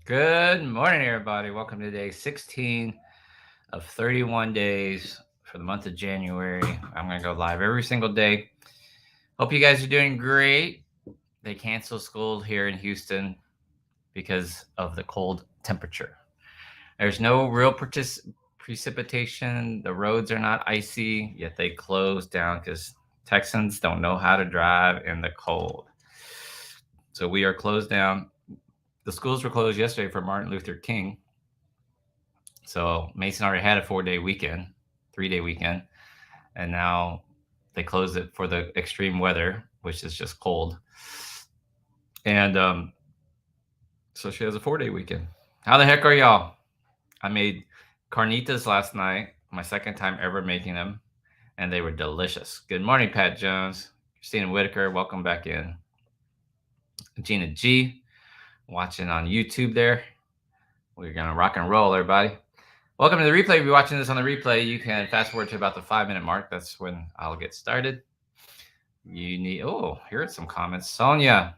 Good morning, everybody. Welcome to day 16 of 31 days for the month of January. I'm going to go live every single day. Hope you guys are doing great. They canceled school here in Houston because of the cold temperature. There's no real precipitation. The roads are not icy, yet they closed down because Texans don't know how to drive in the cold. So we are closed down. The schools were closed yesterday for Martin Luther King. So Mason already had a 4-day weekend, 3-day weekend, and now they closed it for the extreme weather, which is just cold. And so she has a 4-day weekend. How the heck are y'all? I made carnitas last night, my second time ever making them, and they were delicious. Good morning, Pat Jones. Christina Whitaker, welcome back in. Gina G, watching on YouTube there. We're going to rock and roll, everybody. Welcome to the replay. If you're watching this on the replay, you can fast forward to about the 5-minute mark. That's when I'll get started. You need, here are some comments. Sonia,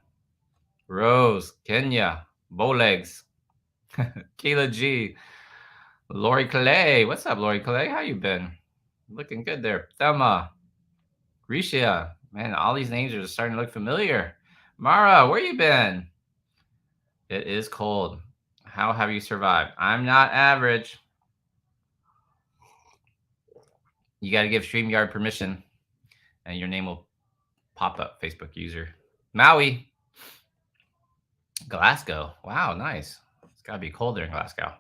Rose, Kenya, Bowlegs, Kayla G, Lori Calais. What's up, Lori Calais? How you been? Looking good there. Thelma, Risha. Man, all these names are starting to look familiar. Mara, where you been? It is cold. How have you survived? I'm not average. You got to give StreamYard permission, and your name will pop up. Facebook user. Maui. Glasgow. Wow, nice. It's got to be colder in Glasgow.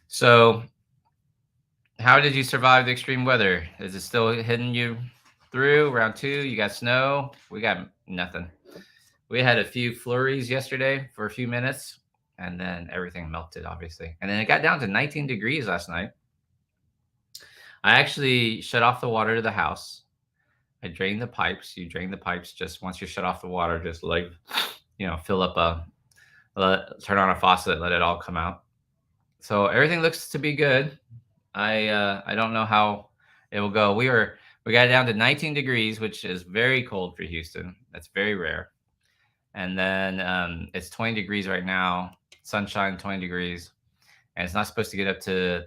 So, how did you survive the extreme weather? Is it still hitting you through round 2? You got snow? We got nothing. We had a few flurries yesterday for a few minutes, and then everything melted, obviously. And then it got down to 19 degrees last night. I actually shut off the water to the house. I drained the pipes. You drain the pipes just once you shut off the water, just like, fill up turn on a faucet, let it all come out. So everything looks to be good. I don't know how it will go. We got it down to 19 degrees, which is very cold for Houston. That's very rare. And then it's 20 degrees right now, sunshine, 20 degrees. And it's not supposed to get up to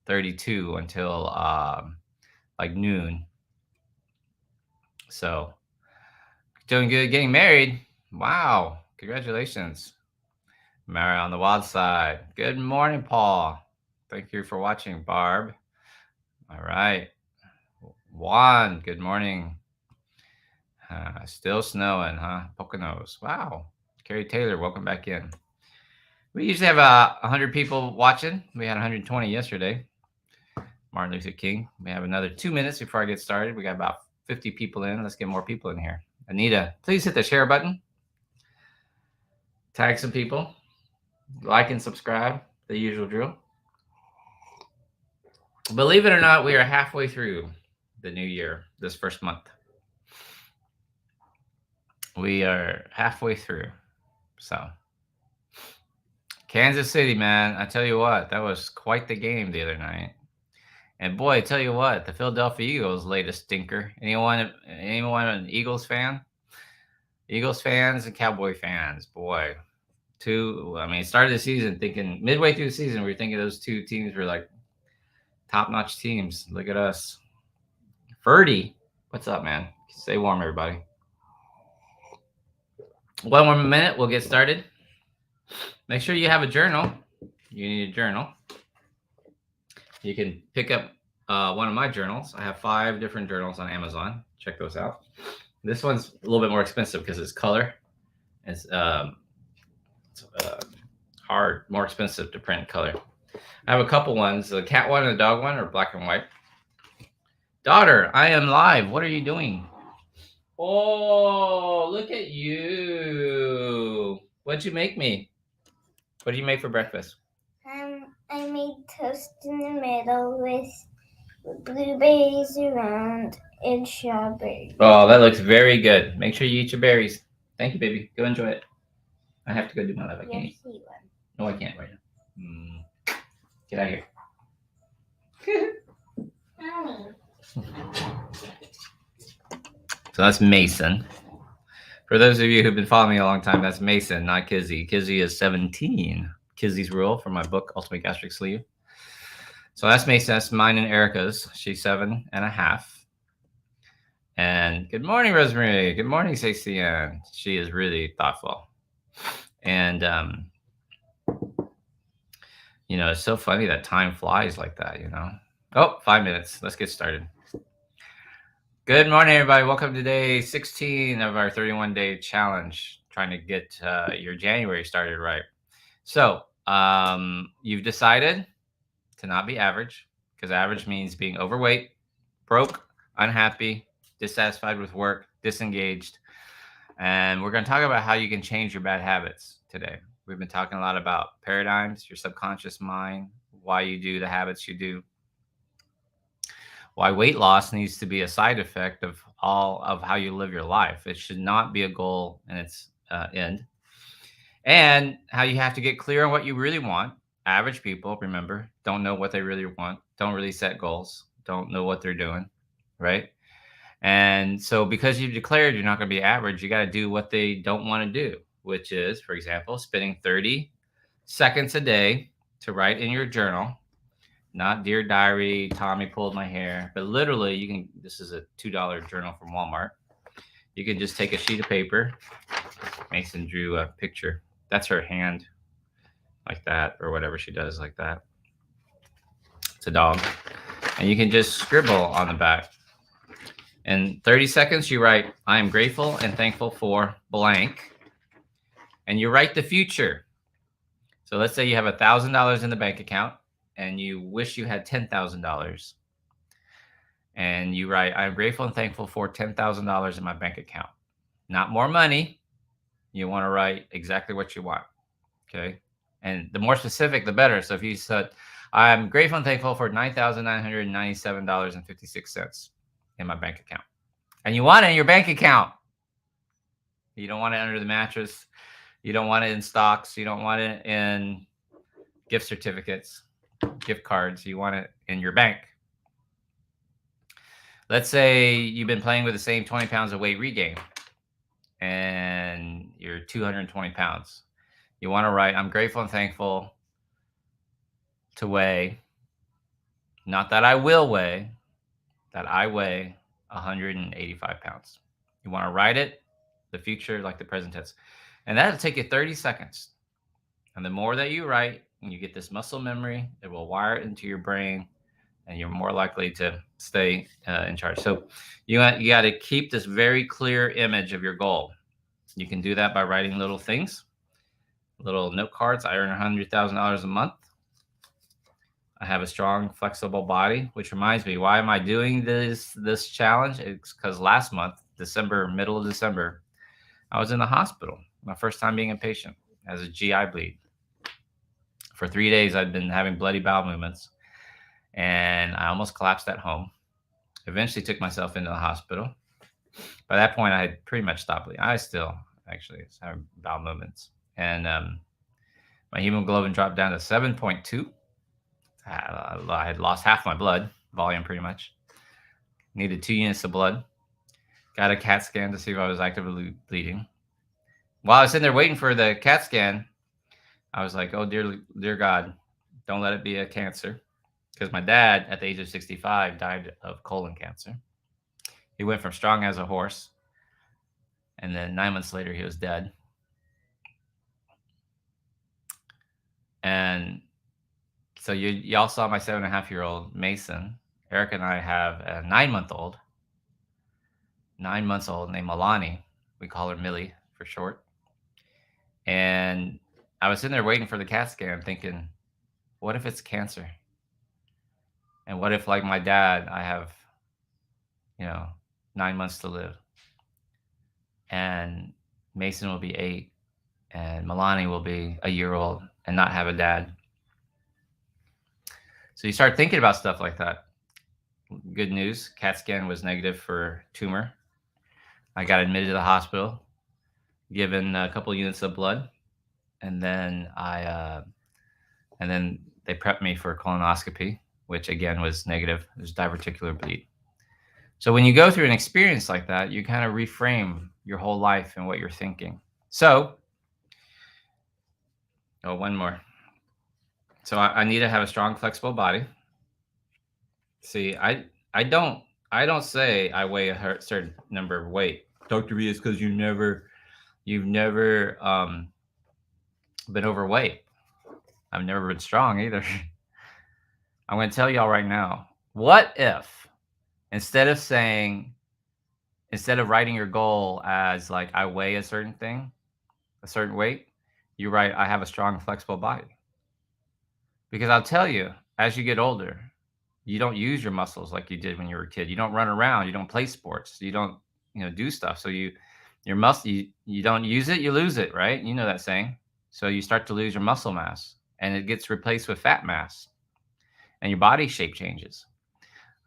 32 until like noon. So doing good. Getting married. Wow. Congratulations. Mary on the wild side. Good morning, Paul. Thank you for watching, Barb. All right. Juan, good morning. Still snowing, huh? Poconos. Wow. Carrie Taylor, welcome back in. We usually have 100 people watching. We had 120 yesterday. Martin Luther King. We have another 2 minutes before I get started. We got about 50 people in. Let's get more people in here. Anita, please hit the share button. Tag some people. Like and subscribe. The usual drill. Believe it or not, we are halfway through the new year, this first month. We are halfway through. So, Kansas City, man, I tell you what, that was quite the game the other night. And boy, I tell you what, the Philadelphia Eagles laid a stinker. Anyone an Eagles fan? Eagles fans and Cowboy fans, boy. Started the season thinking, midway through the season, we were thinking those two teams were like top-notch teams. Look at us. Ferdy, what's up, man? Stay warm, everybody. One more minute, we'll get started. Make sure you have a journal. You need a journal. You can pick up one of my journals. I have 5 different journals on Amazon. Check those out. This one's a little bit more expensive because it's color. It's hard, more expensive to print color. I have a couple ones. The cat one and the dog one are black and white. Daughter, I am live. What are you doing? Oh, look at you. What'd you make me? What did you make for breakfast? I made toast in the middle with blueberries around and strawberries. Oh, that looks very good. Make sure you eat your berries. Thank you, baby. Go enjoy it. I have to go do my life. I can't eat one. No, I can't right now. Get out of here. So that's Mason For those of you who've been following me a long time, that's Mason, not Kizzy. Kizzy is 17. Kizzy's Rule from my book, Ultimate Gastric Sleeve. So that's Mason. That's mine and Erica's. She's 7.5. And good morning, Rosemary. Good morning, CCN. She is really thoughtful. And, it's so funny that time flies like that, Oh, 5 minutes. Let's get started. Good morning, everybody. Welcome to day 16 of our 31-day challenge, trying to get your January started right. So you've decided to not be average, because average means being overweight, broke, unhappy, dissatisfied with work, disengaged. And we're going to talk about how you can change your bad habits today. We've been talking a lot about paradigms, your subconscious mind, why you do the habits you do, why weight loss needs to be a side effect of all of how you live your life. It should not be a goal in its end. And how you have to get clear on what you really want. Average people, remember, don't know what they really want, don't really set goals, don't know what they're doing, right? And so because you've declared you're not going to be average, you got to do what they don't want to do, which is, for example, spending 30 seconds a day to write in your journal. Not Dear Diary, Tommy pulled my hair, but literally this is a $2 journal from Walmart. You can just take a sheet of paper. Mason drew a picture. That's her hand, like that, or whatever she does like that. It's a dog. And you can just scribble on the back. In 30 seconds, you write, I am grateful and thankful for blank. And you write the future. So let's say you have $1,000 in the bank account and you wish you had $10,000. And you write, I'm grateful and thankful for $10,000 in my bank account. Not more money. You want to write exactly what you want. Okay. And the more specific, the better. So if you said, I'm grateful and thankful for $9,997.56 in my bank account. And you want it in your bank account. You don't want it under the mattress. You don't want it in stocks. You don't want it in gift certificates, gift cards. You want it in your bank. Let's say you've been playing with the same 20 pounds of weight regain and you're 220 pounds. You want to write, I'm grateful and thankful to weigh, not that I will weigh, that I weigh 185 pounds. You want to write it, the future, like the present tense. And that'll take you 30 seconds. And the more that you write, and you get this muscle memory, it will wire it into your brain, and you're more likely to stay in charge. So you got to keep this very clear image of your goal. You can do that by writing little things, little note cards. I earn $100,000 a month. I have a strong, flexible body, which reminds me, why am I doing this challenge? It's because last month, middle of December, I was in the hospital. My first time being a patient as a GI bleed. For 3 days, I'd been having bloody bowel movements, and I almost collapsed at home. Eventually took myself into the hospital. By that point, I had pretty much stopped bleeding. I still actually have bowel movements. And my hemoglobin dropped down to 7.2. I had lost half my blood volume pretty much. Needed 2 units of blood. Got a CAT scan to see if I was actively bleeding. While I was sitting there waiting for the CAT scan, I was like, oh, dear God, don't let it be a cancer. Because my dad, at the age of 65, died of colon cancer. He went from strong as a horse, and then 9 months later, he was dead. And so y'all saw my 7.5-year-old Mason. Eric and I have a 9-month-old. 9 months old named Milani. We call her Millie for short. And I was sitting there waiting for the CAT scan thinking, what if it's cancer? And what if, like my dad, I have, 9 months to live? And Mason will be 8 and Milani will be a year old and not have a dad. So you start thinking about stuff like that. Good news, CAT scan was negative for tumor. I got admitted to the hospital, given a couple units of blood, and then they prepped me for colonoscopy, which again was negative. It was diverticular bleed. So when you go through an experience like that, you kind of reframe your whole life and what you're thinking. So, one more. So I need to have a strong, flexible body. See, I don't I don't say I weigh a certain number of weight. Dr. V, is because you've never been overweight. I've never been strong either. I'm going to tell y'all right now. What if instead of writing your goal as like I weigh a certain thing, a certain weight, you write I have a strong, flexible body? Because I'll tell you, as you get older, you don't use your muscles like you did when you were a kid. You don't run around. You don't play sports. You don't, do stuff. So your muscle, you don't use it, you lose it, right? You know that saying. So you start to lose your muscle mass, and it gets replaced with fat mass, and your body shape changes.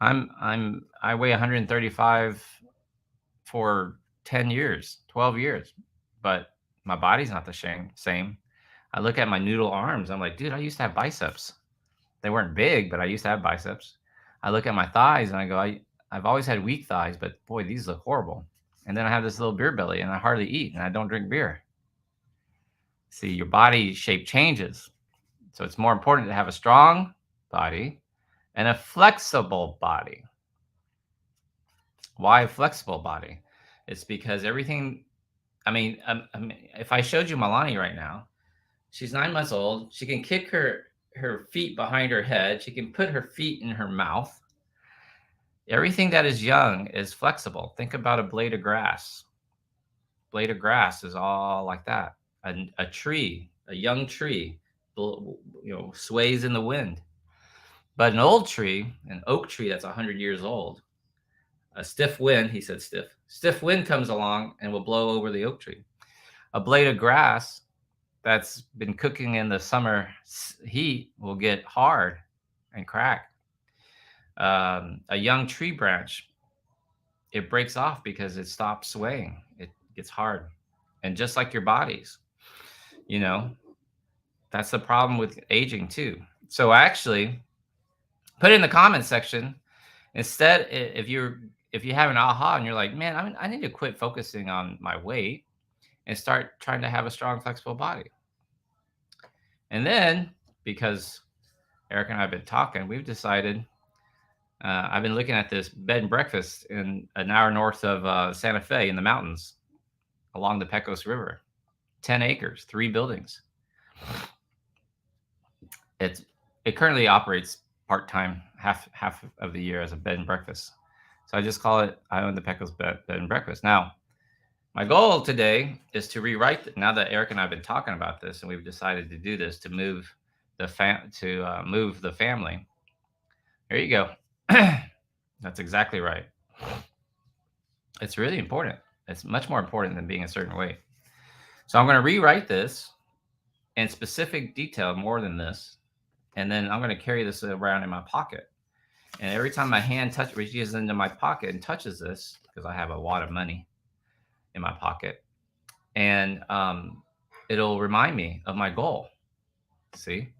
I weigh 135 for 10 years, 12 years, but my body's not the same. I look at my noodle arms. I'm like, dude, I used to have biceps. They weren't big, but I used to have biceps. I look at my thighs and I go, I've always had weak thighs, but boy, these look horrible. And then I have this little beer belly and I hardly eat and I don't drink beer. See, your body shape changes. So it's more important to have a strong body and a flexible body. Why a flexible body? It's because everything, if I showed you Milani right now, she's 9 months old. She can kick her feet behind her head. She can put her feet in her mouth. Everything that is young is flexible. Think about a blade of grass. Blade of grass is all like that. A tree, a young tree, sways in the wind. But an old tree, an oak tree that's 100 years old, a stiff wind, he said stiff wind comes along and will blow over the oak tree. A blade of grass that's been cooking in the summer heat will get hard and crack. A young tree branch, it breaks off because it stops swaying. It gets hard. And just like your bodies, that's the problem with aging too. So actually, put it in the comments section. Instead, if you have an aha and you're like, man, I need to quit focusing on my weight and start trying to have a strong, flexible body. And then, because Eric and I have been talking, we've decided, I've been looking at this bed and breakfast in an hour north of Santa Fe in the mountains along the Pecos River. 10 acres, 3 buildings. It currently operates part-time, half of the year as a bed and breakfast. So I just call it, I own the Pecos bed and breakfast. Now, my goal today is to rewrite, now that Eric and I have been talking about this and we've decided to do this, to move the family. There you go. That's exactly right. It's really important. It's much more important than being a certain weight. So I'm going to rewrite this in specific detail more than this. And then I'm going to carry this around in my pocket. And every time my hand reaches into my pocket and touches this, because I have a wad of money in my pocket, and it'll remind me of my goal. See?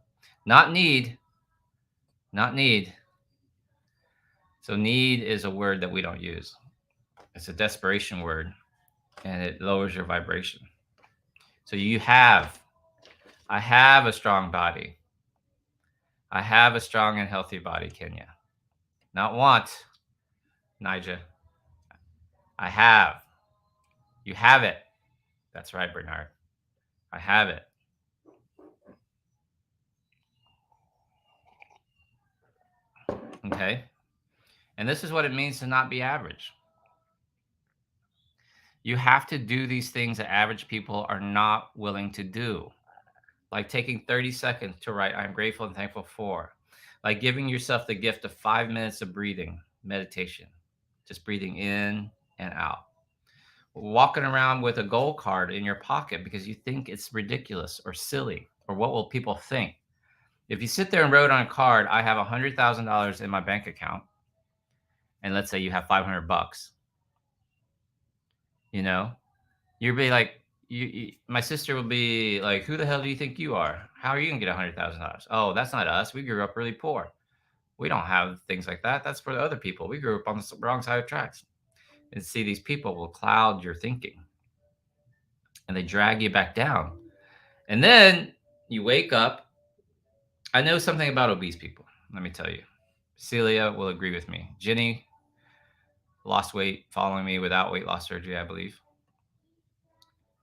Not need. So need is a word that we don't use. It's a desperation word, and it lowers your vibration. So I have a strong body. I have a strong and healthy body, Kenya. Not want, Nija. I have. You have it. That's right, Bernard. I have it. Okay? And this is what it means to not be average. You have to do these things that average people are not willing to do. Like taking 30 seconds to write, I'm grateful and thankful for. Like giving yourself the gift of 5 minutes of breathing, meditation, just breathing in and out. Walking around with a goal card in your pocket because you think it's ridiculous or silly, or what will people think? If you sit there and wrote on a card, I have $100,000 in my bank account, and let's say you have $500, you'd be like, my sister will be like, who the hell do you think you are? How are you gonna get $100,000? Oh, that's not us. We grew up really poor. We don't have things like that. That's for the other people. We grew up on the wrong side of tracks. And see, these people will cloud your thinking and they drag you back down. And then you wake up. I know something about obese people. Let me tell you. Celia will agree with me. Jenny lost weight following me without weight loss surgery, I believe.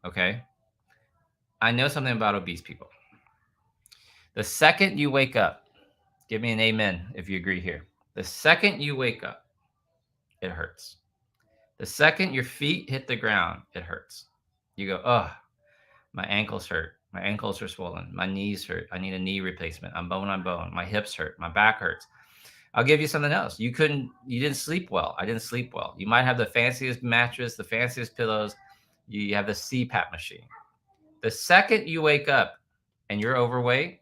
Okay. I know something about obese people. The second you wake up, give me an amen if you agree here. The second you wake up, it hurts. The second your feet hit the ground, it hurts. You go, oh, my ankles hurt. My ankles are swollen. My knees hurt. I need a knee replacement. I'm bone on bone. My hips hurt. My back hurts. I'll give you something else. You didn't sleep well. I didn't sleep well. You might have the fanciest mattress, the fanciest pillows. You have the CPAP machine. The second you wake up and you're overweight,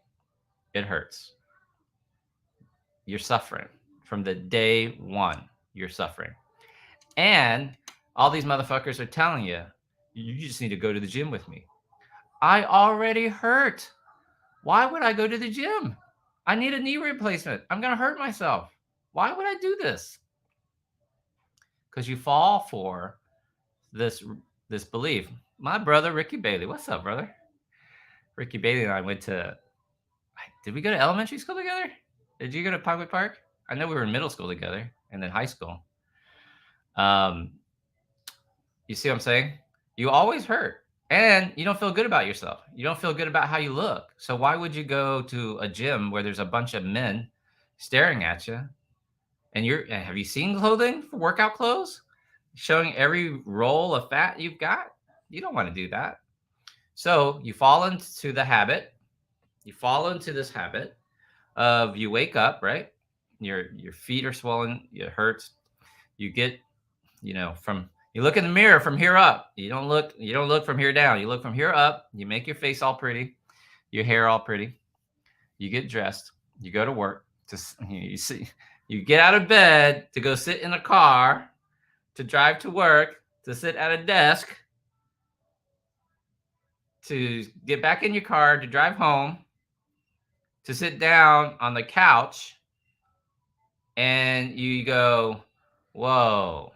it hurts. You're suffering from the day one. You're suffering. And all these motherfuckers are telling you, you just need to go to the gym with me. I already hurt. Why would I go to the gym? I need a knee replacement. I'm going to hurt myself. Why would I do this? Because you fall for this belief. My brother, Ricky Bailey. What's up, brother? Ricky Bailey and I went to, did we go to elementary school together? Did you go to Pinewood Park? I know we were in middle school together and then high school. You see what I'm saying? You always hurt and you don't feel good about yourself. You don't feel good about how you look. So why would you go to a gym where there's a bunch of men staring at you? And have you seen clothing for workout clothes showing every roll of fat you've got? You don't want to do that. So you fall into the habit. You fall into this habit of you wake up, right? Your feet are swollen. It hurts. You get, you look in the mirror from here up. You don't look from here down. You look from here up. You make your face all pretty, your hair all pretty. You get dressed. You go to work. You get out of bed to go sit in a car, to drive to work, to sit at a desk, to get back in your car, to drive home, to sit down on the couch, and you go, whoa.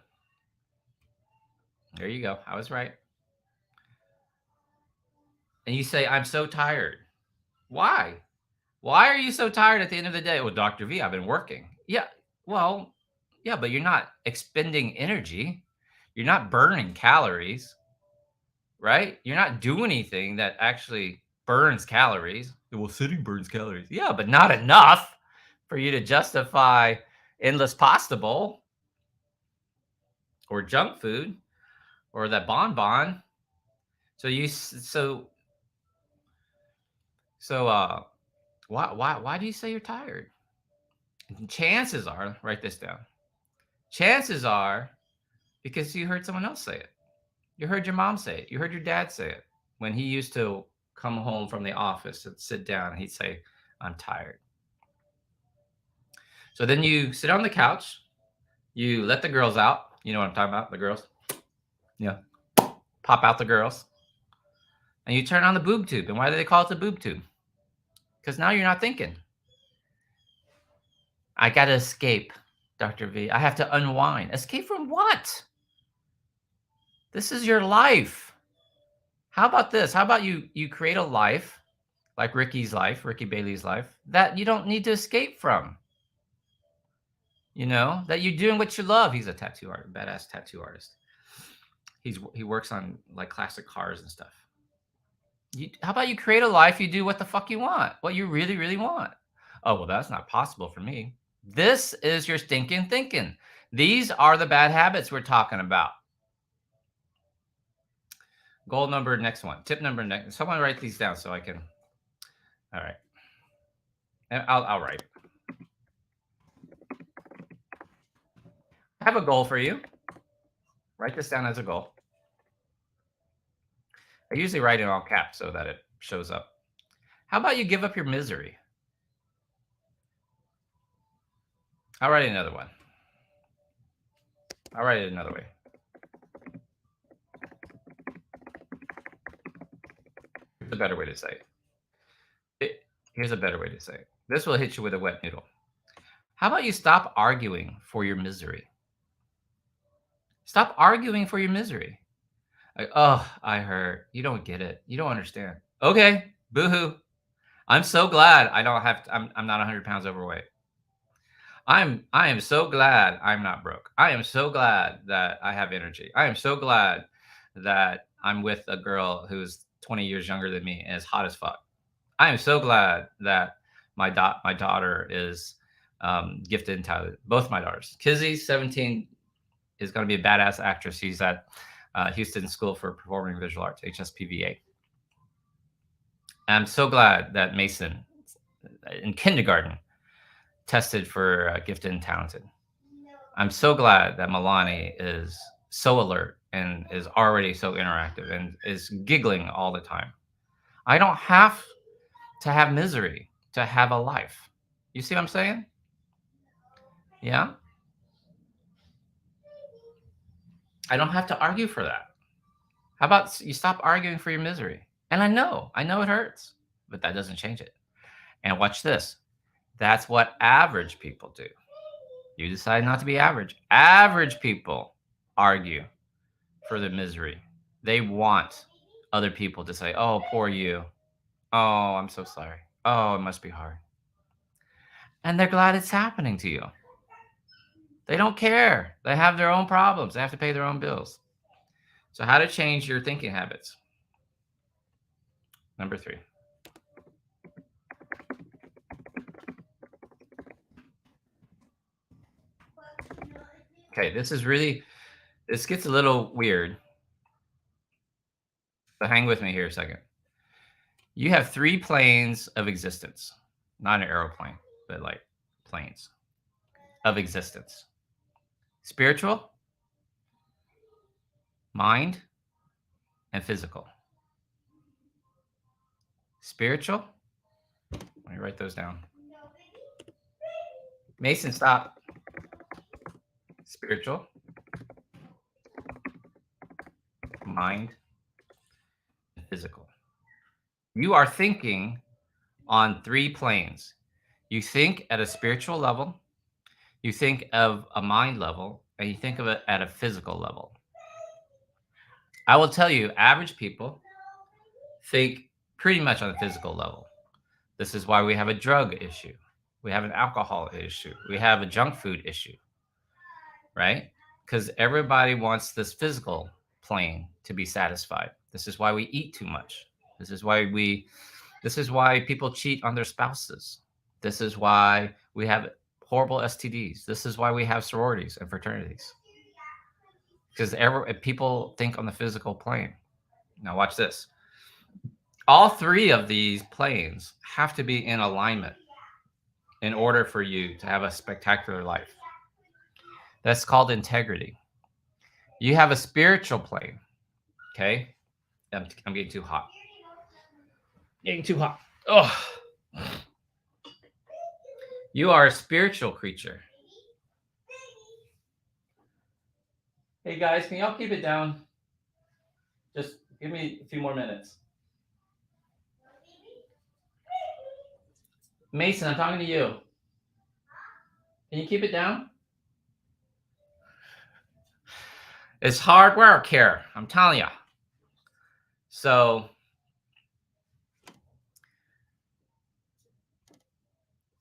There you go. I was right. And you say, I'm so tired. Why? Why are you so tired at the end of the day? Well, Dr. V, I've been working. Yeah. Well, yeah, but you're not expending energy. You're not burning calories, right? You're not doing anything that actually burns calories. Well, sitting burns calories. Yeah, but not enough for you to justify endless pasta bowl or junk food or that bonbon. Why do you say you're tired? Chances are, write this down. Chances are because you heard someone else say it. You heard your mom say it. You heard your dad say it. When he used to come home from the office and sit down and he'd say, I'm tired. So then you sit on the couch, you let the girls out. You know what I'm talking about? The girls. Yeah. Pop out the girls. And you turn on the boob tube. And why do they call it the boob tube? Because now you're not thinking. I got to escape, Dr. V. I have to unwind. Escape from what? This is your life. How about this? How about you create a life like Ricky Bailey's life, that you don't need to escape from? That you're doing what you love. He's a tattoo artist, badass tattoo artist. He works on like classic cars and stuff. How about you create a life, you do what the fuck you want, what you really, really want? Oh, well, that's not possible for me. This is your stinking thinking. These are the bad habits we're talking about. Goal number, next one. Tip number next. Someone write these down so I can. All right. And I'll write. I have a goal for you. Write this down as a goal. I usually write it in all caps so that it shows up. How about you give up your misery? I'll write another one. I'll write it another way. Here's a better way to say it. Here's a better way to say it. This will hit you with a wet noodle. How about you stop arguing for your misery? Stop arguing for your misery. Like, oh, I hurt. You don't get it. You don't understand. Okay, boohoo. I'm so glad I don't have. I'm not 100 pounds overweight. I am so glad I'm not broke. I am so glad that I have energy. I am so glad that I'm with a girl who's 20 years younger than me and is hot as fuck. I am so glad that my daughter is gifted and talented. Both my daughters. Kizzy, 17, is going to be a badass actress. She's at Houston School for Performing Visual Arts, HSPVA. I'm so glad that Mason in kindergarten tested for gifted and talented. I'm so glad that Milani is so alert and is already so interactive and is giggling all the time. I don't have to have misery to have a life. You see what I'm saying? Yeah? I don't have to argue for that. How about you stop arguing for your misery? And I know it hurts, but that doesn't change it. And watch this. That's what average people do. You decide not to be average. Average people argue for the misery. They want other people to say, oh, poor you. Oh, I'm so sorry. Oh, it must be hard. And they're glad it's happening to you. They don't care. They have their own problems. They have to pay their own bills. So, how to change your thinking habits? Number 3. Okay, this gets a little weird. So hang with me here a second. You have 3 planes of existence, not an aeroplane, but like planes of existence: spiritual, mind, and physical. Spiritual. Let me write those down. Mason, stop. Spiritual, mind, and physical. You are thinking on 3 planes. You think at a spiritual level, you think of a mind level, and you think of it at a physical level. I will tell you, average people think pretty much on the physical level. This is why we have a drug issue. We have an alcohol issue. We have a junk food issue, right? Because everybody wants this physical plane to be satisfied. This is why we eat too much. This is why people cheat on their spouses. This is why we have horrible STDs. This is why we have sororities and fraternities. Because people think on the physical plane. Now watch this. All 3 of these planes have to be in alignment in order for you to have a spectacular life. That's called integrity. You have a spiritual plane, okay? I'm getting too hot. Getting too hot. Oh. You are a spiritual creature. Hey guys, can y'all keep it down? Just give me a few more minutes. Mason, I'm talking to you. Can you keep it down? It's hard work here, I'm telling you. So,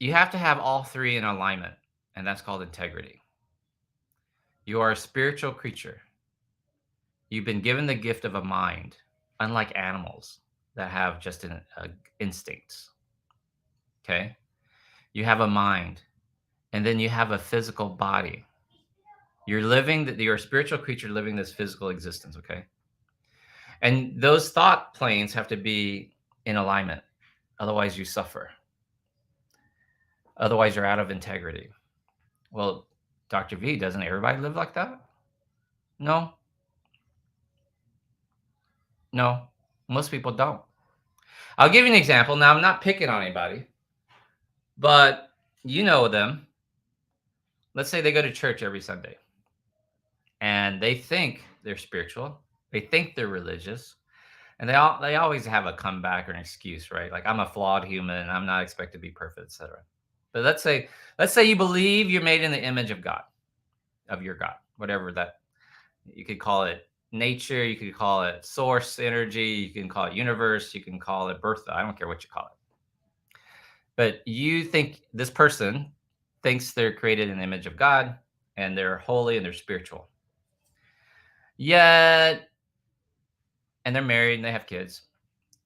you have to have all 3 in alignment, and that's called integrity. You are a spiritual creature. You've been given the gift of a mind, unlike animals that have just instincts. Okay? You have a mind, and then you have a physical body. You're a spiritual creature living this physical existence, okay? And those thought planes have to be in alignment. Otherwise, you suffer. Otherwise, you're out of integrity. Well, Dr. V, doesn't everybody live like that? No. No, most people don't. I'll give you an example. Now, I'm not picking on anybody, but you know them. Let's say they go to church every Sunday and they think they're spiritual. They think they're religious. And they always have a comeback or an excuse, right? Like, I'm a flawed human. I'm not expected to be perfect, etc. But let's say you believe you're made in the image of God, of your God, whatever that, you could call it nature, you could call it source energy, you can call it universe, you can call it birth. I don't care what you call it. But you think this person thinks they're created in the image of God and they're holy and they're spiritual. Yet, and they're married and they have kids.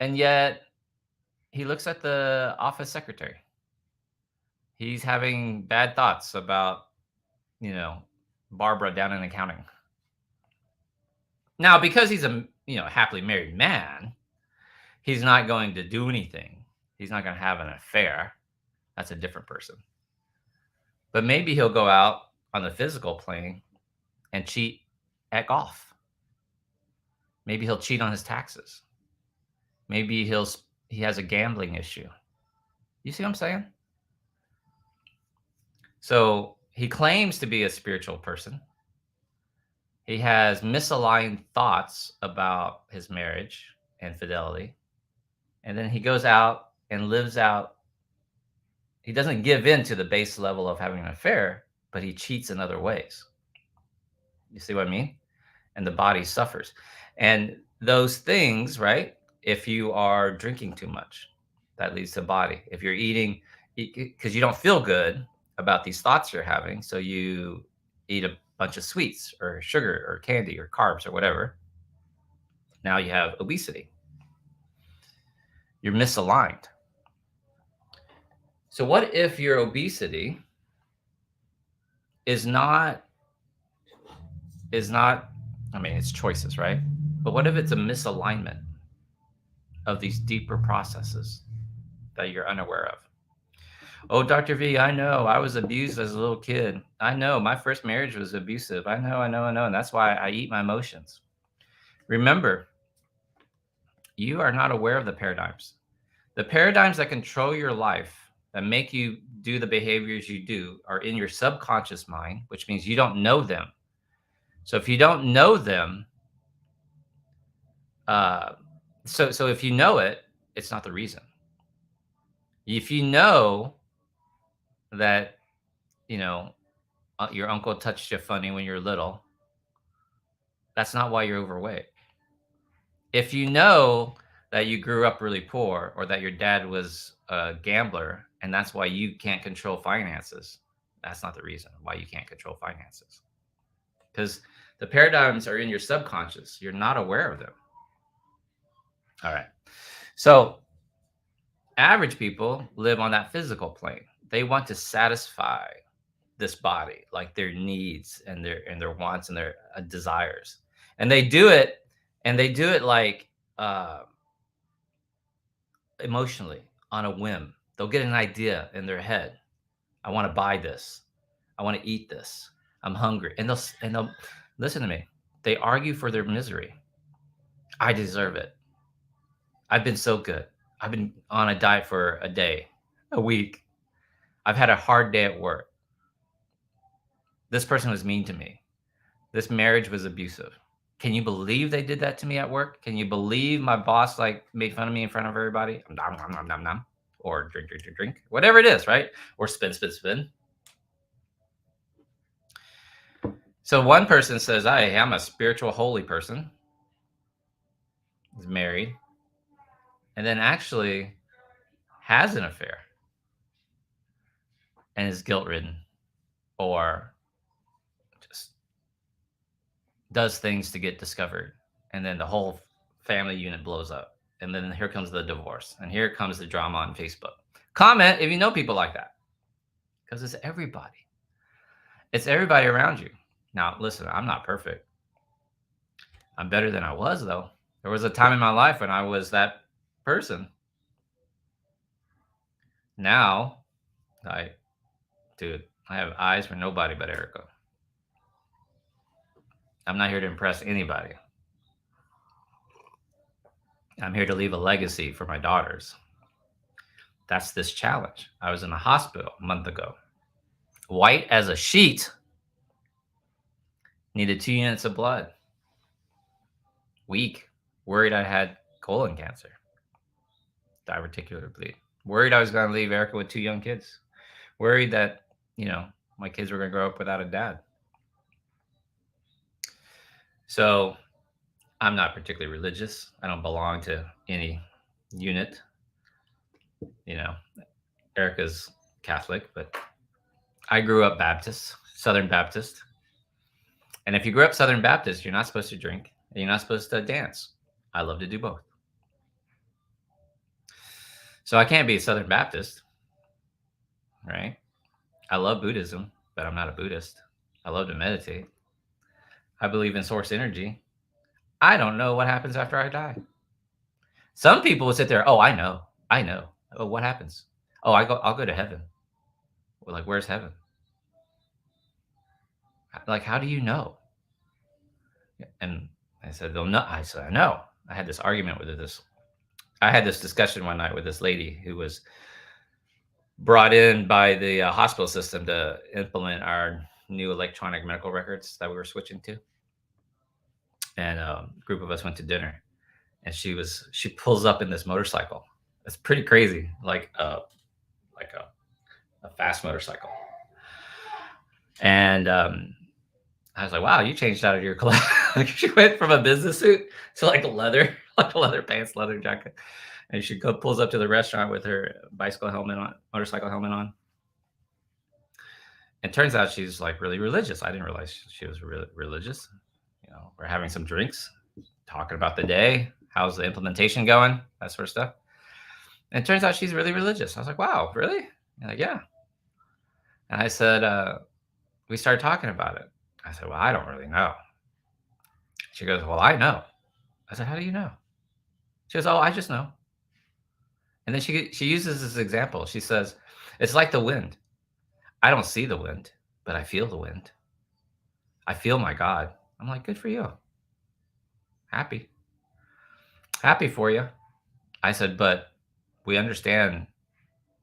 And yet he looks at the office secretary. He's having bad thoughts about, you know, Barbara down in accounting. Now, because he's a, happily married man, he's not going to do anything. He's not going to have an affair. That's a different person. But maybe he'll go out on the physical plane and cheat at golf. Maybe he'll cheat on his taxes. Maybe he has a gambling issue. You see what I'm saying? So he claims to be a spiritual person. He has misaligned thoughts about his marriage and fidelity. And then he goes out and lives out. He doesn't give in to the base level of having an affair, but he cheats in other ways. You see what I mean? And the body suffers. And those things, right? If you are drinking too much, that leads to body. If you're eating, because you don't feel good about these thoughts you're having, so you eat a bunch of sweets or sugar or candy or carbs or whatever. Now you have obesity. You're misaligned. So what if your obesity is not, I mean, it's choices, right? But what if it's a misalignment of these deeper processes that you're unaware of? Oh, Dr. V, I know I was abused as a little kid. I know my first marriage was abusive. I know. And that's why I eat my emotions. Remember, you are not aware of the paradigms. The paradigms that control your life, that make you do the behaviors you do, are in your subconscious mind, which means you don't know them. So if you don't know them, so if you know it, it's not the reason. If you know that, your uncle touched you funny when you're little, that's not why you're overweight. If you know that you grew up really poor or that your dad was a gambler and that's why you can't control finances, that's not the reason why you can't control finances. Because the paradigms are in your subconscious. You're not aware of them. All right. So average people live on that physical plane. They want to satisfy this body, like their needs and their wants and their desires. And they do it like emotionally, on a whim. They'll get an idea in their head. I want to buy this. I want to eat this. I'm hungry. And they'll listen to me. They argue for their misery. I deserve it. I've been so good. I've been on a diet for a day, a week. I've had a hard day at work. This person was mean to me. This marriage was abusive. Can you believe they did that to me at work? Can you believe my boss made fun of me in front of everybody? Nom, nom, nom, nom, nom. Or drink, whatever it is, right? Or spin. So one person says, I'm a spiritual holy person. He's married. And then actually has an affair and is guilt-ridden or just does things to get discovered. And then the whole family unit blows up. And then here comes the divorce. And here comes the drama on Facebook. Comment if you know people like that. Because it's everybody. It's everybody around you. Now, listen, I'm not perfect. I'm better than I was, though. There was a time in my life when I was that person. Now, I have eyes for nobody but Erica. I'm not here to impress anybody. I'm here to leave a legacy for my daughters. That's this challenge. I was in the hospital a month ago. White as a sheet. Needed 2 units of blood. Weak. Worried I had colon cancer. Diverticular bleed. Worried I was going to leave Erica with 2 young kids. Worried that, my kids were going to grow up without a dad. So I'm not particularly religious. I don't belong to any unit. You know, Erica's Catholic, but I grew up Baptist, Southern Baptist. And if you grew up Southern Baptist, you're not supposed to drink and you're not supposed to dance. I love to do both. So I can't be a Southern Baptist, right? I love Buddhism, but I'm not a Buddhist. I love to meditate. I believe in source energy. I don't know what happens after I die. Some people will sit there, oh, I know. Oh, what happens? Oh, I'll go to heaven. Well, like, where's heaven? Like, how do you know? And I said, they'll know. I said, I know. I had this argument with this. I had this discussion one night with this lady who was brought in by the hospital system to implement our new electronic medical records that we were switching to. And a group of us went to dinner, and she pulls up in this motorcycle. It's pretty crazy, like a fast motorcycle. And I was like, wow, you changed out of your clothes. She went from a business suit to like leather pants, leather jacket. And she pulls up to the restaurant with her motorcycle helmet on. And turns out she's like really religious. I didn't realize she was religious. We're having some drinks, talking about the day, how's the implementation going, that sort of stuff. And it turns out she's really religious. I was like, wow, really? And like, yeah. And I said, we started talking about it. I said, well, I don't really know. She goes, well, I know. I said, how do you know? She goes, oh, I just know. And then she uses this example. She says, it's like the wind. I don't see the wind, but I feel the wind. I feel my God. I'm like, good for you. Happy for you. I said, but we understand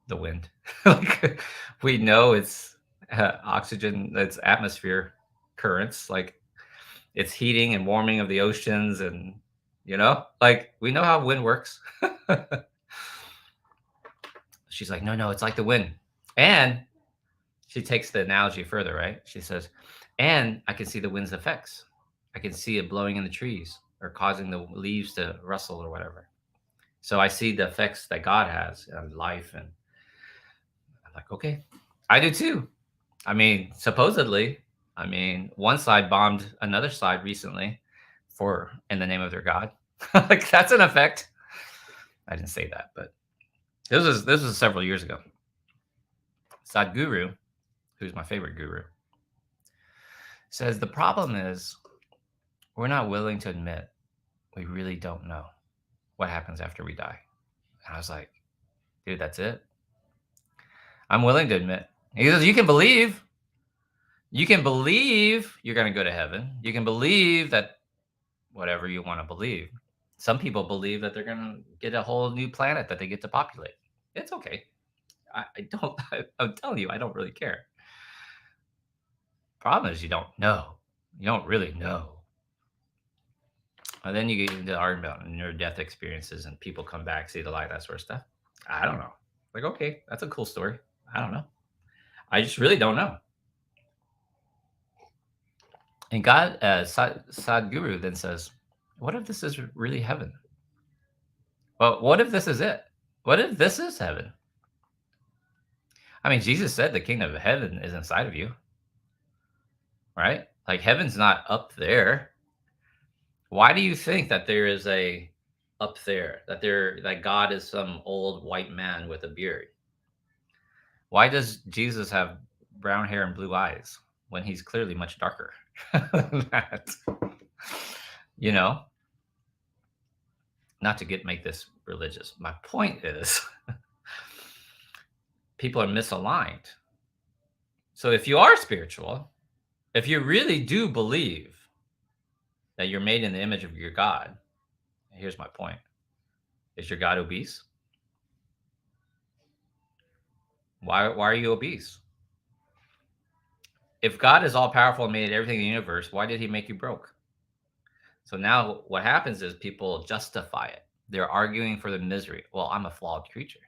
the wind. Like, we know it's oxygen, it's atmosphere currents. Like, it's heating and warming of the oceans, and like, we know how wind works. She's like, no, it's like the wind. And she takes the analogy further, right? She says, and I can see the wind's effects. I can see it blowing in the trees or causing the leaves to rustle or whatever. So I see the effects that God has on life. And I'm like, okay, I do too. I mean, supposedly, one side bombed another side recently in the name of their God. Like, that's an effect. I didn't say that, but this was several years ago. Sadhguru, who's my favorite guru, says the problem is we're not willing to admit we really don't know what happens after we die. And I was like, dude, that's it. I'm willing to admit. He says, you can believe you're going to go to heaven. You can believe that whatever you want to believe. Some people believe that they're going to get a whole new planet that they get to populate. It's okay. I'm telling you, I don't really care. Problem is, you don't know. You don't really know. And then you get into the argument about near-death experiences and people come back, see the light, that sort of stuff. I don't know. Like, okay, that's a cool story. I don't know. I just really don't know. And God, Sadhguru then says, what if this is really heaven? Well, what if this is it? What if this is heaven? I mean, Jesus said the kingdom of heaven is inside of you, right? Like, heaven's not up there. Why do you think that there is a up there, that God is some old white man with a beard? Why does Jesus have brown hair and blue eyes when he's clearly much darker than that? Not to make this religious. My point is, people are misaligned. So if you are spiritual, if you really do believe that you're made in the image of your God, here's my point. Is your God obese? Why are you obese? If God is all powerful and made everything in the universe, why did he make you broke? So now what happens is people justify it. They're arguing for the misery. Well, I'm a flawed creature.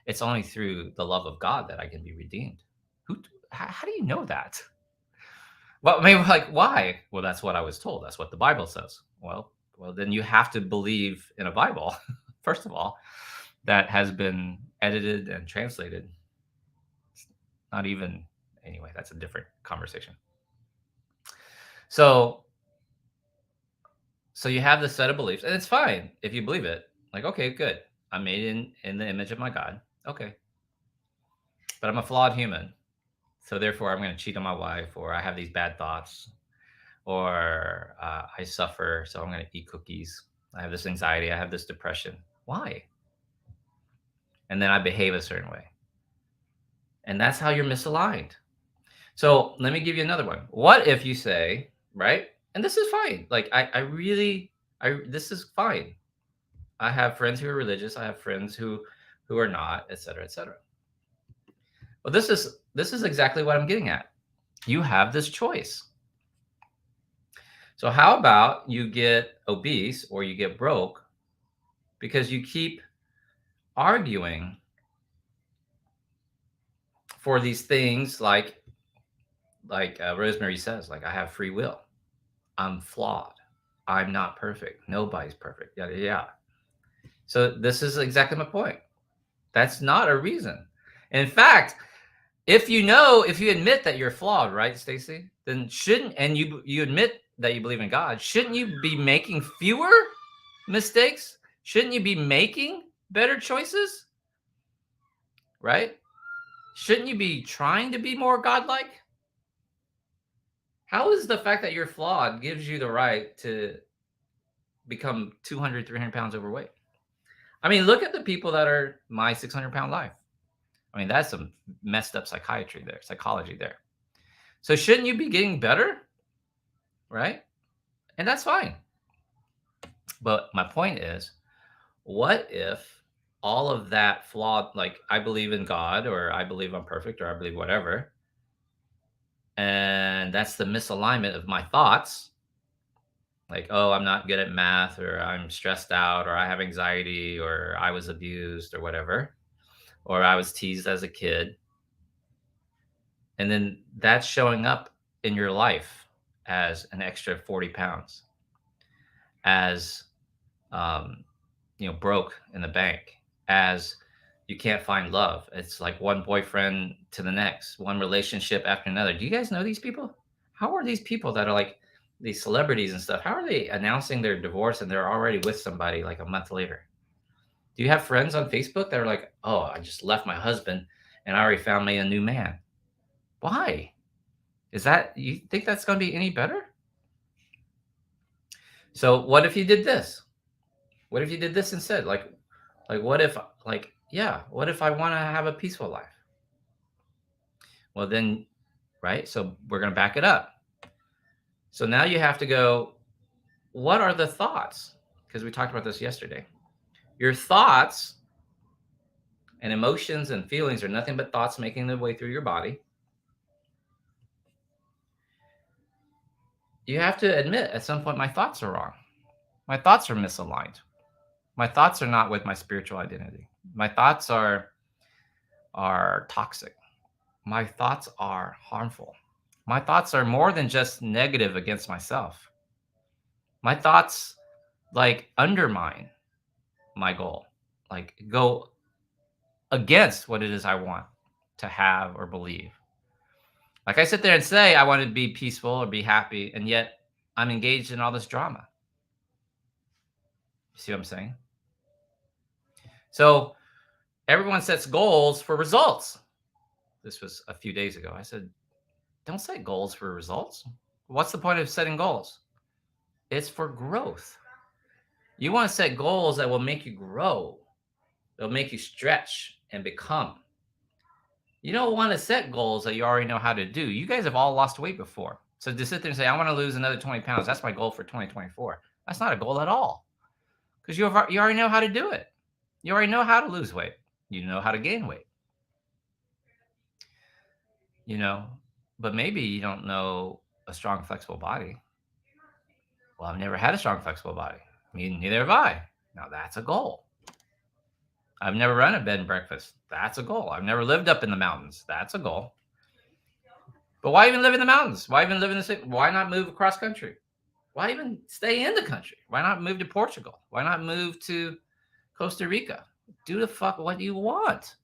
It's only through the love of God that I can be redeemed. How do you know that? Well, maybe like, why? Well, that's what I was told. That's what the Bible says. Well, then you have to believe in a Bible, first of all, that has been edited and translated. Not even, anyway, that's a different conversation. So, so you have this set of beliefs, and it's fine if you believe it. Like, okay, good. I'm made in the image of my God. Okay, but I'm a flawed human, so therefore I'm going to cheat on my wife, or I have these bad thoughts, or I suffer, so I'm going to eat cookies. I have this anxiety. I have this depression. Why? And then I behave a certain way, and that's how you're misaligned. So let me give you another one. What if you say, right? And this is fine. Like this is fine. I have friends who are religious. I have friends who are not, et cetera, et cetera. Well, this is exactly what I'm getting at. You have this choice. So how about you get obese or you get broke because you keep arguing for these things like Rosemary says, like, I have free will. I'm flawed. I'm not perfect. Nobody's perfect. Yada yada. So this is exactly my point. That's not a reason. In fact, if you admit that you're flawed, right, Stacy, then shouldn't, and you admit that you believe in God, shouldn't you be making fewer mistakes? Shouldn't you be making better choices? Right? Shouldn't you be trying to be more godlike? How is the fact that you're flawed gives you the right to become 200, 300 pounds overweight? I mean, look at the people that are my 600-pound life. I mean, that's some messed up psychology there. So shouldn't you be getting better? Right? And that's fine. But my point is, what if all of that flawed, like, I believe in God, or I believe I'm perfect, or I believe whatever, and that's the misalignment of my thoughts, like, oh, I'm not good at math, or I'm stressed out, or I have anxiety, or I was abused, or whatever, or I was teased as a kid. And then that's showing up in your life as an extra 40 pounds, as broke in the bank, as you can't find love. It's like one boyfriend to the next, one relationship after another. Do you guys know these people? How are these people that are like these celebrities and stuff? How are they announcing their divorce and they're already with somebody like a month later? Do you have friends on Facebook that are like, oh, I just left my husband and I already found me a new man? Why? You think that's going to be any better? So what if you did this? What if you did this instead? Like what if, what if I want to have a peaceful life? Well, then, right? So we're going to back it up. So now you have to go, what are the thoughts? Because we talked about this yesterday. Your thoughts and emotions and feelings are nothing but thoughts making their way through your body. You have to admit at some point, my thoughts are wrong. My thoughts are misaligned. My thoughts are not with my spiritual identity. My thoughts are toxic. My thoughts are harmful. My thoughts are more than just negative against myself. My thoughts undermine my goal, go against what it is I want to have or believe. Like, I sit there and say I want to be peaceful or be happy, and yet I'm engaged in all this drama. You see what I'm saying? So everyone sets goals for results. This was a few days ago. I said, don't set goals for results. What's the point of setting goals? It's for growth. You want to set goals that will make you grow. They'll make you stretch and become. You don't want to set goals that you already know how to do. You guys have all lost weight before. So to sit there and say, I want to lose another 20 pounds, that's my goal for 2024. That's not a goal at all. Because you already know how to do it. You already know how to lose weight. You know how to gain weight. But maybe you don't know a strong, flexible body. Well, I've never had a strong, flexible body. I mean, neither have I. Now that's a goal. I've never run a bed and breakfast. That's a goal. I've never lived up in the mountains. That's a goal. But why even live in the mountains? Why even live in the city? Why not move across country? Why even stay in the country? Why not move to Portugal? Why not move to Costa Rica? Do the fuck what you want.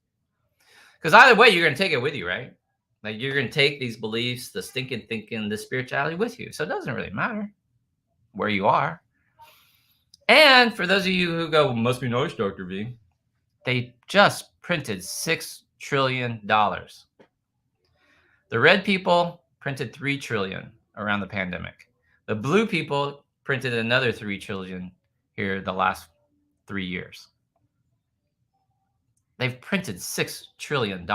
Because either way, you're going to take it with you, right? Like you're going to take these beliefs, the stinking thinking, the spirituality with you. So it doesn't really matter where you are. And for those of you who go, must be nice, Dr. V, they just printed $6 trillion. The red people printed 3 trillion around the pandemic. The blue people printed another 3 trillion here the last 3 years. They've printed $6 trillion.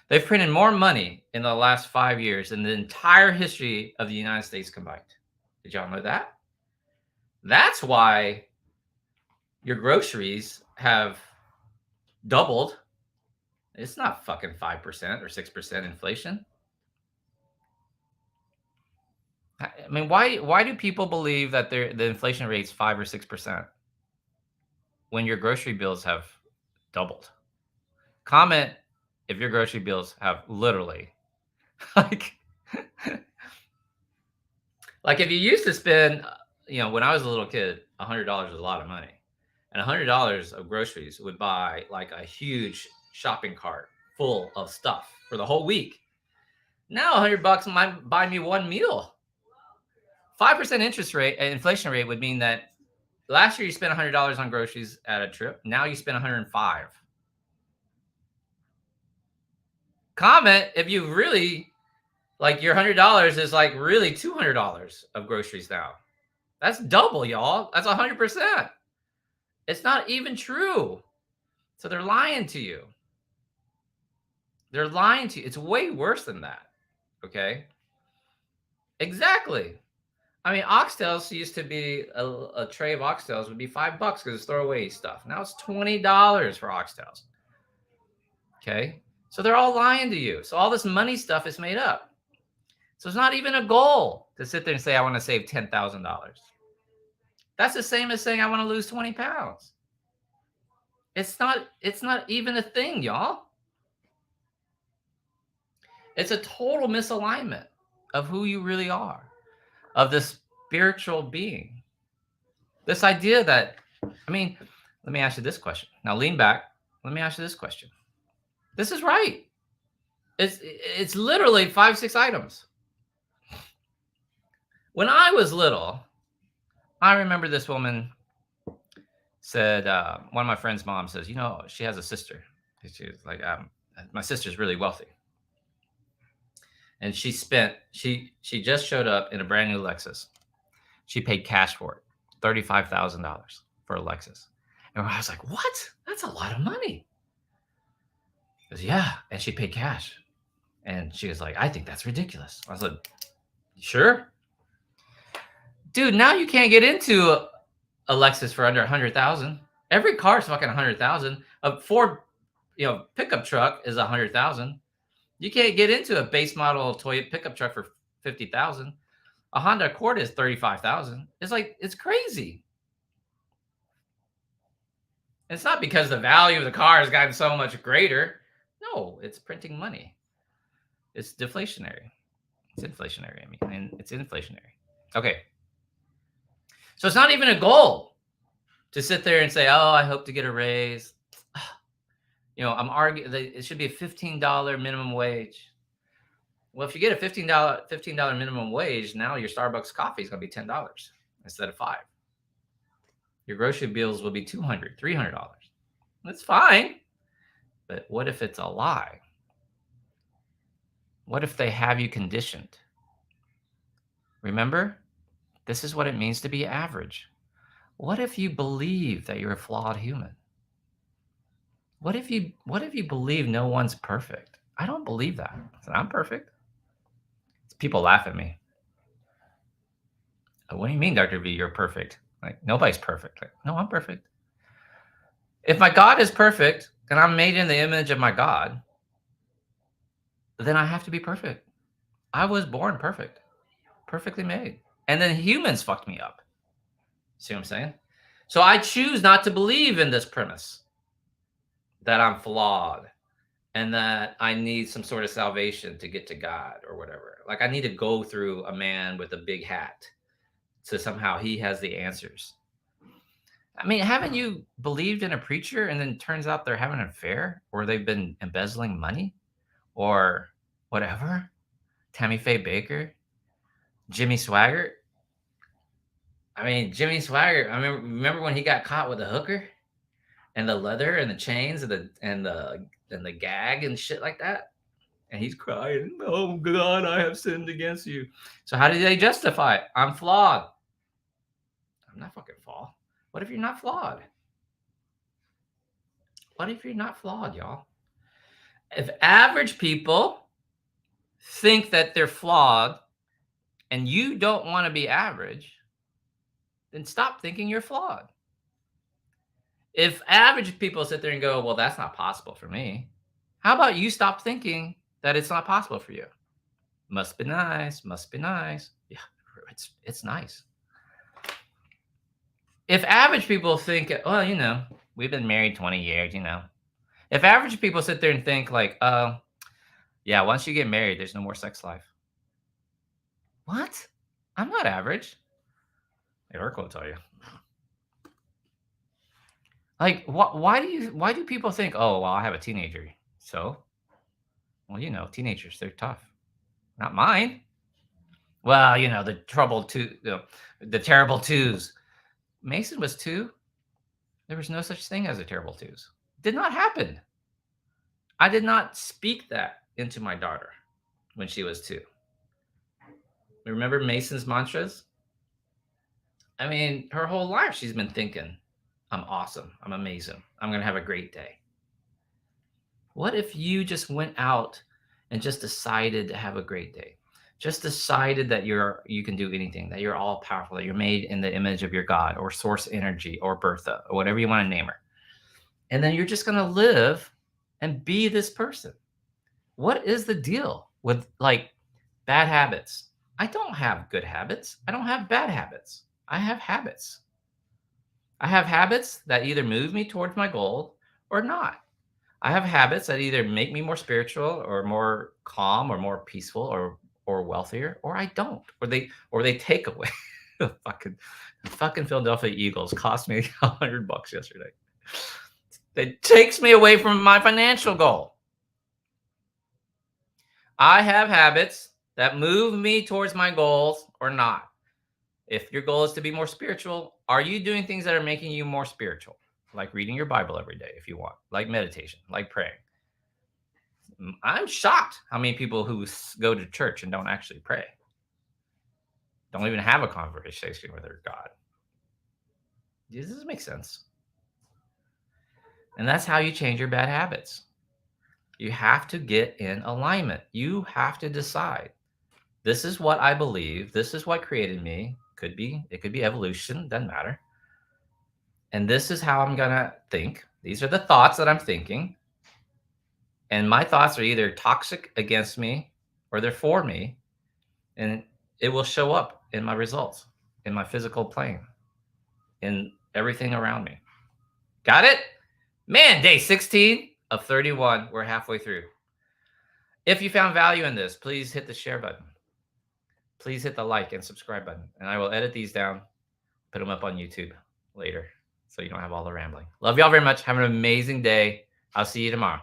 They've printed more money in the last 5 years than the entire history of the United States combined. Did y'all know that? That's why your groceries have doubled. It's not fucking 5% or 6% inflation. I mean, why do people believe that the inflation rate's 5 or 6% when your grocery bills have doubled? Comment if your grocery bills have literally like if you used to spend, when I was a little kid, $100 was a lot of money, and $100 of groceries would buy like a huge shopping cart full of stuff for the whole week. Now $100 might buy me one meal. 5% inflation rate would mean that last year you spent $100 on groceries at a trip. Now you spend $105. Comment if you really like your $100 is like really $200 of groceries now. That's double, y'all. That's 100%. It's not even true. So they're lying to you. They're lying to you. It's way worse than that. Okay? Exactly. I mean, oxtails used to be a tray of oxtails would be $5 because it's throwaway stuff. Now it's $20 for oxtails. Okay? So they're all lying to you. So all this money stuff is made up. So it's not even a goal to sit there and say, I want to save $10,000. That's the same as saying I want to lose 20 pounds. It's not even a thing, y'all. It's a total misalignment of who you really are, of this spiritual being. This idea that, let me ask you this question. Now lean back. Let me ask you this question. This is right. It's literally 5-6 items. When I was little, I remember this woman said, one of my friend's mom says, she has a sister. She was like, my sister's really wealthy. And she just showed up in a brand new Lexus. She paid cash for it, $35,000 for a Lexus. And I was like, what? That's a lot of money. She goes, yeah. And she paid cash. And she was like, I think that's ridiculous. I was like, sure? Dude, now you can't get into a Lexus for under $100,000. Every car is fucking $100,000. A Ford, pickup truck is $100,000. You can't get into a base model Toyota pickup truck for $50,000. A Honda Accord is $35,000. It's crazy. It's not because the value of the car has gotten so much greater. No, it's printing money. It's deflationary. It's inflationary. It's inflationary. Okay. So it's not even a goal to sit there and say, oh, I hope to get a raise. I'm arguing that it should be a $15 minimum wage. Well, if you get a $15 minimum wage, now your Starbucks coffee is going to be $10 instead of $5. Your grocery bills will be $200, $300. That's fine. But what if it's a lie? What if they have you conditioned? Remember, this is what it means to be average. What if you believe that you're a flawed human? What if you believe no one's perfect? I don't believe that. I said, I'm perfect. People laugh at me. What do you mean, Dr. V, you're perfect? Like, nobody's perfect. Like, no, I'm perfect. If my God is perfect and I'm made in the image of my God, then I have to be perfect. I was born perfect, perfectly made. And then humans fucked me up. See what I'm saying? So I choose not to believe in this premise. that I'm flawed and that I need some sort of salvation to get to God or whatever. Like I need to go through a man with a big hat so somehow he has the answers. I mean, haven't you believed in a preacher and then turns out they're having an affair or they've been embezzling money or whatever? Tammy Faye Baker, Jimmy Swaggart. I mean, Jimmy Swaggart. I remember when he got caught with a hooker and the leather and the chains and the gag and shit like that. And he's crying, "Oh God, I have sinned against you." So how do they justify it? I'm flawed. I'm not fucking flawed. What if you're not flawed? What if you're not flawed, y'all? If average people think that they're flawed and you don't want to be average, then stop thinking you're flawed. If average people sit there and go, well, that's not possible for me, how about you stop thinking that it's not possible for you? Must be nice, must be nice. Yeah, it's nice. If average people think, well, you know, we've been married 20 years, you know. If average people sit there and think like, yeah, once you get married, there's no more sex life. What? I'm not average. Eric will tell you. Like, why do people think, oh, well, I have a teenager, so, well, you know, teenagers, they're tough. Not mine. Well, you know, the terrible twos. Mason was 2. There was no such thing as a terrible twos. Did not happen. I did not speak that into my daughter when she was 2. Remember Mason's mantras? I mean, her whole life she's been thinking, I'm awesome. I'm amazing. I'm going to have a great day. What if you just went out and just decided to have a great day? Just decided that you can do anything, that you're all powerful, that you're made in the image of your God or source energy or Bertha or whatever you want to name her. And then you're just going to live and be this person. What is the deal with like bad habits? I don't have good habits. I don't have bad habits. I have habits. I have habits that either move me towards my goal or not. I have habits that either make me more spiritual or more calm or more peaceful or wealthier, or I don't, or they take away. the fucking Philadelphia Eagles cost me $100 yesterday. It takes me away from my financial goal. I have habits that move me towards my goals or not. If your goal is to be more spiritual, are you doing things that are making you more spiritual? Like reading your Bible every day if you want, like meditation, like praying. I'm shocked how many people who go to church and don't actually pray, don't even have a conversation with their God. Does this make sense? And that's how you change your bad habits. You have to get in alignment. You have to decide, this is what I believe. This is what created me. It could be evolution, doesn't matter. And this is how I'm going to think. These are the thoughts that I'm thinking. And my thoughts are either toxic against me or they're for me. And it will show up in my results, in my physical plane, in everything around me. Got it? Man, day 16 of 31. We're halfway through. If you found value in this, please hit the share button. Please hit the like and subscribe button. And I will edit these down, put them up on YouTube later so you don't have all the rambling. Love y'all very much. Have an amazing day. I'll see you tomorrow.